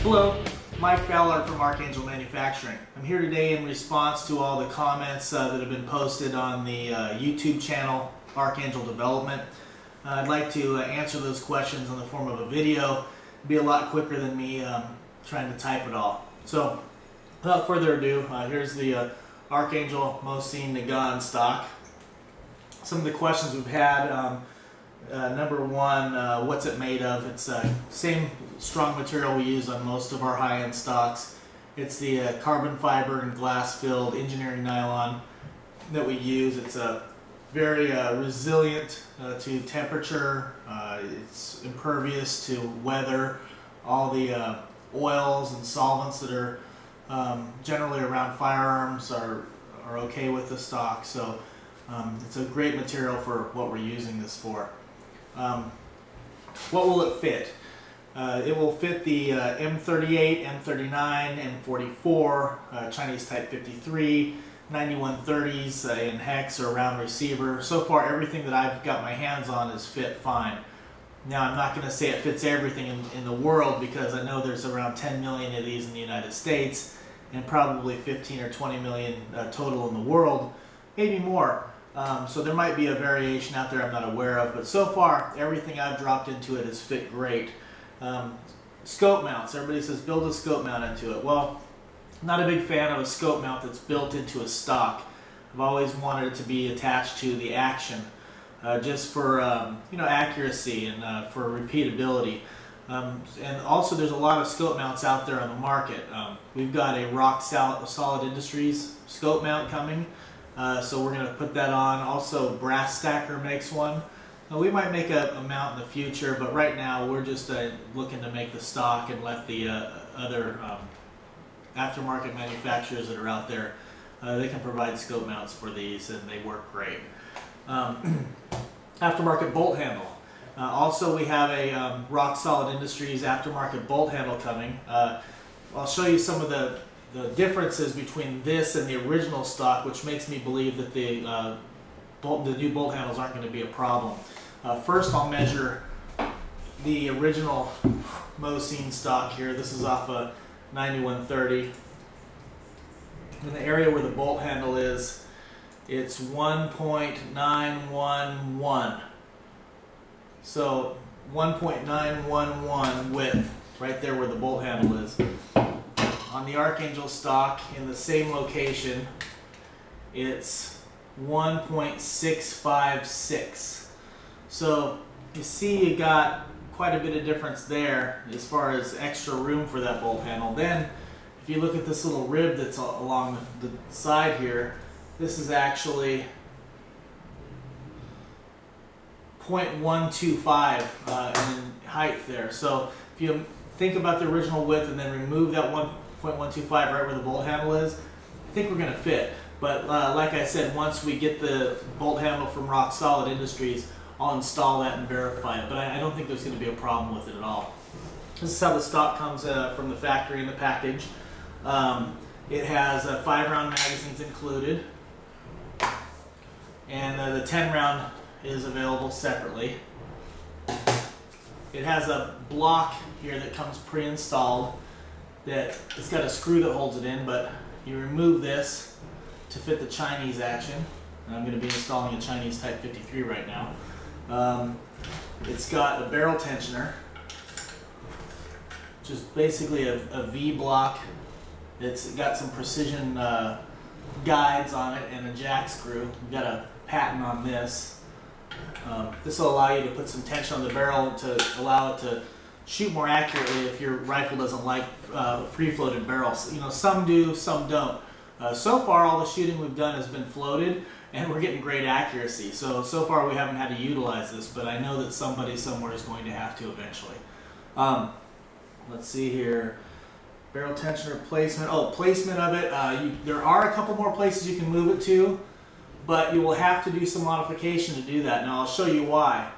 Hello, Mike Ballard from Archangel Manufacturing. I'm here today in response to all the comments that have been posted on the YouTube channel, Archangel Development. I'd like to answer those questions in the form of a video. It'd be a lot quicker than me trying to type it all. So, without further ado, here's the Archangel Mosin Nagant stock. Some of the questions we've had, number one, what's it made of? It's same strong material we use on most of our high-end stocks. It's the carbon fiber and glass-filled engineering nylon that we use. It's very resilient to temperature. It's impervious to weather. All the oils and solvents that are generally around firearms are okay with the stock. So it's a great material for what we're using this for. What will it fit? It will fit the M38, M39, M44, Chinese Type 53, 9130s in hex or round receiver. So far, everything that I've got my hands on is fit fine. Now, I'm not going to say it fits everything in the world because I know there's around 10 million of these in the United States and probably 15 or 20 million total in the world, maybe more. So there might be a variation out there I'm not aware of, but so far everything I've dropped into it has fit great. Scope mounts. Everybody says build a scope mount into it. Well, I'm not a big fan of a scope mount that's built into a stock. I've always wanted it to be attached to the action, just for accuracy and for repeatability. And also there's a lot of scope mounts out there on the market. We've got a Rock Solid Industries scope mount coming. So we're going to put that on. Also, Brass Stacker makes one. We might make a mount in the future, but right now we're just looking to make the stock and let the other aftermarket manufacturers that are out there, they can provide scope mounts for these and they work great. Aftermarket bolt handle. Also, we have a Rock Solid Industries aftermarket bolt handle coming. I'll show you some of the differences between this and the original stock, which makes me believe that the new bolt handles aren't going to be a problem. First, I'll measure the original Mosin stock here. This is off a 9130. In the area where the bolt handle is, it's 1.911. So 1.911 width, right there where the bolt handle is. On the Archangel stock, in the same location, it's 1.656. So you see you got quite a bit of difference there as far as extra room for that bolt handle. Then, if you look at this little rib that's along the side here, this is actually 0.125 in height there. So if you think about the original width and then remove that 1.125 right where the bolt handle is, I think we're going to fit. But like I said, once we get the bolt handle from Rock Solid Industries, I'll install that and verify it. But I don't think there's going to be a problem with it at all. This is how the stock comes from the factory in the package. It has 5-round magazines included, and the 10-round is available separately. It has a block here that comes pre-installed. That it's got a screw that holds it in, but you remove this to fit the Chinese action. And I'm going to be installing a Chinese Type 53 right now. It's got a barrel tensioner, which is basically a V block. It's got some precision guides on it and a jack screw. We've got a patent on this. This will allow you to put some tension on the barrel to allow it to shoot more accurately if your rifle doesn't like free-floated barrels. You know, some do, some don't. So far, all the shooting we've done has been floated, and we're getting great accuracy. So far we haven't had to utilize this, but I know that somebody somewhere is going to have to eventually. Let's see here. Barrel tensioner placement. Oh, placement of it. There are a couple more places you can move it to, but you will have to do some modification to do that. Now, I'll show you why.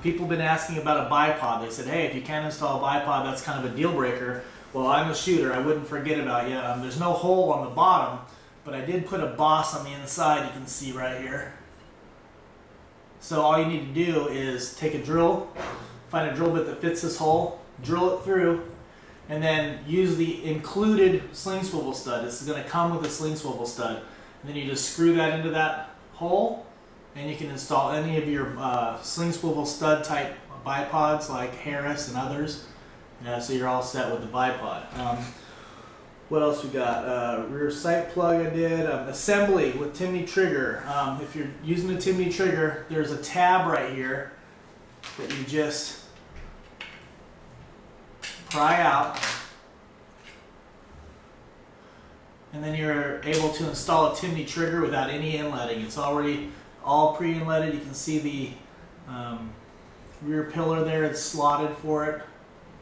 People have been asking about a bipod. They said, hey, if you can't install a bipod, that's kind of a deal breaker. Well, I'm a shooter. I wouldn't forget about you. There's no hole on the bottom, but I did put a boss on the inside, you can see right here. So all you need to do is take a drill, find a drill bit that fits this hole, drill it through, and then use the included sling swivel stud. This is going to come with a sling swivel stud. And then you just screw that into that hole, and you can install any of your sling swivel stud type bipods like Harris and others. So you're all set with the bipod. What else we got? Rear sight plug I did. Assembly with Timney trigger. If you're using a Timney trigger, there's a tab right here that you just pry out, and then you're able to install a Timney trigger without any inletting. It's already all pre-inletted. You can see the rear pillar there. It's slotted for it.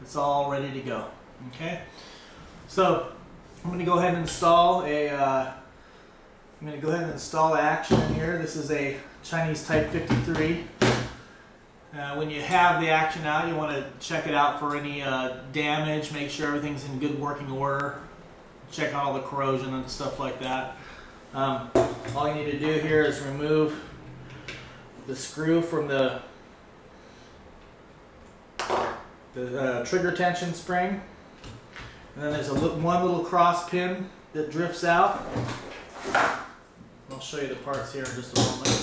It's all ready to go. Okay, so I'm going to go ahead and install action in here. This is a Chinese Type 53. When you have the action out, you want to check it out for any damage, make sure everything's in good working order, check out all the corrosion and stuff like that. All you need to do here is remove the screw from the trigger tension spring, and then there's one little cross pin that drifts out. I'll show you the parts here in just a moment.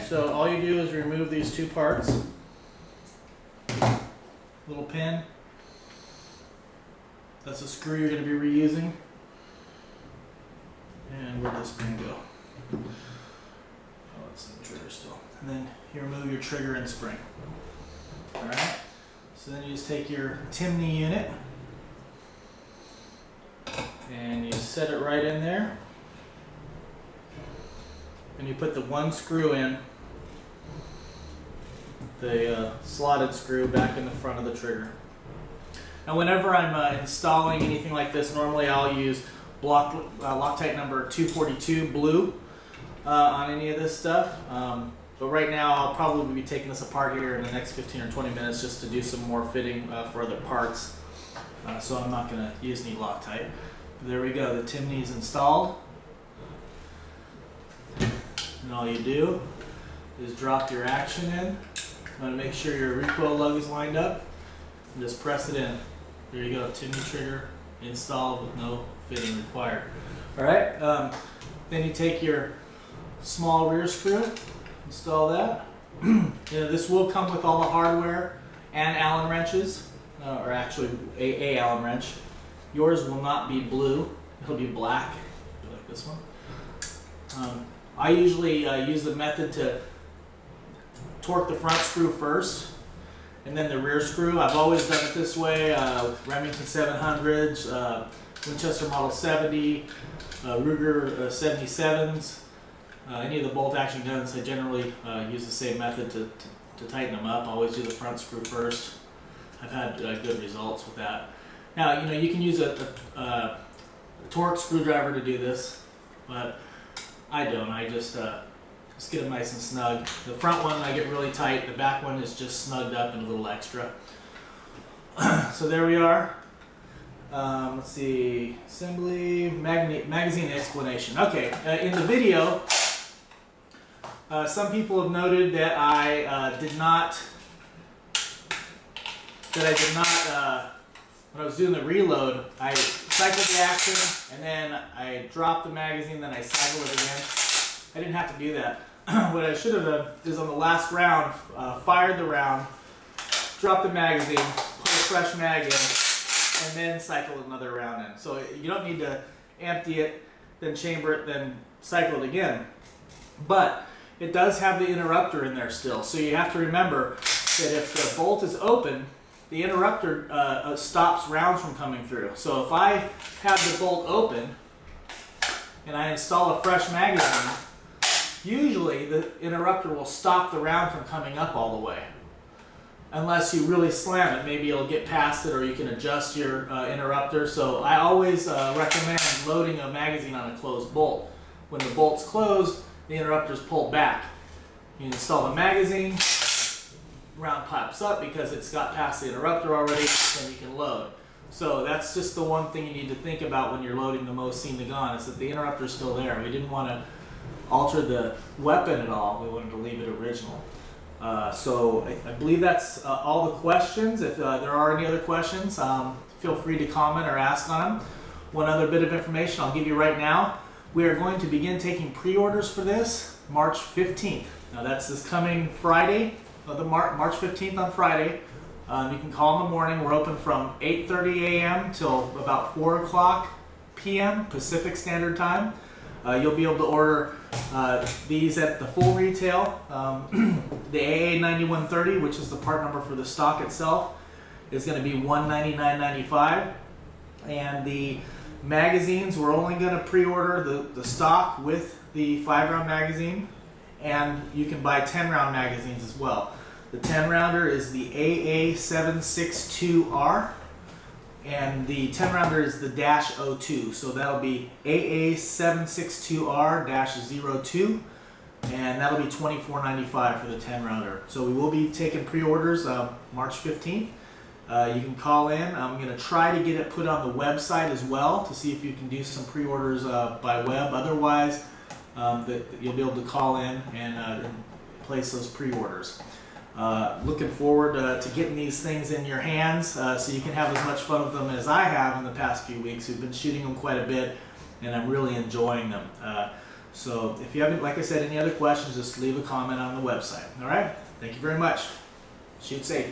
So all you do is remove these two parts. Little pin. That's a screw you're going to be reusing. And where'd this pin go? Oh, it's in the trigger still. And then you remove your trigger and spring. Alright? So then you just take your Timney unit and you set it right in there. And you put the one screw in, the slotted screw back in the front of the trigger. Now whenever I'm installing anything like this, normally I'll use Loctite number 242 blue on any of this stuff. But right now I'll probably be taking this apart here in the next 15 or 20 minutes just to do some more fitting for other parts. So I'm not going to use any Loctite. There we go, the Timney's installed. And all you do is drop your action in. You want to make sure your recoil lug is lined up and just press it in. There you go, Timney trigger installed with no fitting required. Alright, then you take your small rear screw, install that. This will come with all the hardware and Allen wrenches, or actually a Allen wrench. Yours will not be blue, it'll be black, like this one. I usually use the method to torque the front screw first and then the rear screw. I've always done it this way with Remington 700s, Winchester Model 70, Ruger 77s, any of the bolt action guns. I generally use the same method to tighten them up. I always do the front screw first. I've had good results with that. Now, you can use a torque screwdriver to do this, but I don't. I just get them nice and snug. The front one I get really tight. The back one is just snugged up and a little extra. So there we are. Let's see. Assembly, magazine explanation. Okay, in the video, some people have noted that I did not, when I was doing the reload, I cycled the action and then I dropped the magazine, then I cycled it again. I didn't have to do that. What I should have done is on the last round, fired the round, dropped the magazine, put a fresh mag in, and then cycled another round in. So you don't need to empty it, then chamber it, then cycle it again. But it does have the interrupter in there still. So you have to remember that if the bolt is open, the interrupter stops rounds from coming through. So if I have the bolt open and I install a fresh magazine, usually the interrupter will stop the round from coming up all the way. Unless you really slam it, maybe it'll get past it, or you can adjust your interrupter. So I always recommend loading a magazine on a closed bolt. When the bolt's closed, the interrupter's pulled back. You install the magazine, round pops up because it's got past the interrupter already, then you can load. So that's just the one thing you need to think about when you're loading the Mosin Nagant, is that the interrupter's still there. We didn't want to alter the weapon at all. We wanted to leave it original. So I believe that's all the questions. If there are any other questions, feel free to comment or ask on them. One other bit of information I'll give you right now. We are going to begin taking pre-orders for this March 15th. Now that's this coming Friday, March 15th on Friday. You can call in the morning. We're open from 8:30 a.m. till about 4 o'clock p.m. Pacific Standard Time. You'll be able to order these at the full retail. The AA9130, which is the part number for the stock itself, is going to be $199.95. And the magazines, we're only going to pre-order the stock with the 5-round magazine, and you can buy 10-round magazines as well. The 10-rounder is the AA762R, and the 10-rounder is the -02, so that'll be AA762R-02, and that'll be $24.95 for the 10-rounder. So we will be taking pre-orders March 15th. You can call in. I'm going to try to get it put on the website as well to see if you can do some pre-orders by web. Otherwise, you'll be able to call in and place those pre-orders. Looking forward to getting these things in your hands so you can have as much fun with them as I have in the past few weeks. We've been shooting them quite a bit, and I'm really enjoying them. So if you haven't, like I said, any other questions, just leave a comment on the website. All right? Thank you very much. Shoot safe.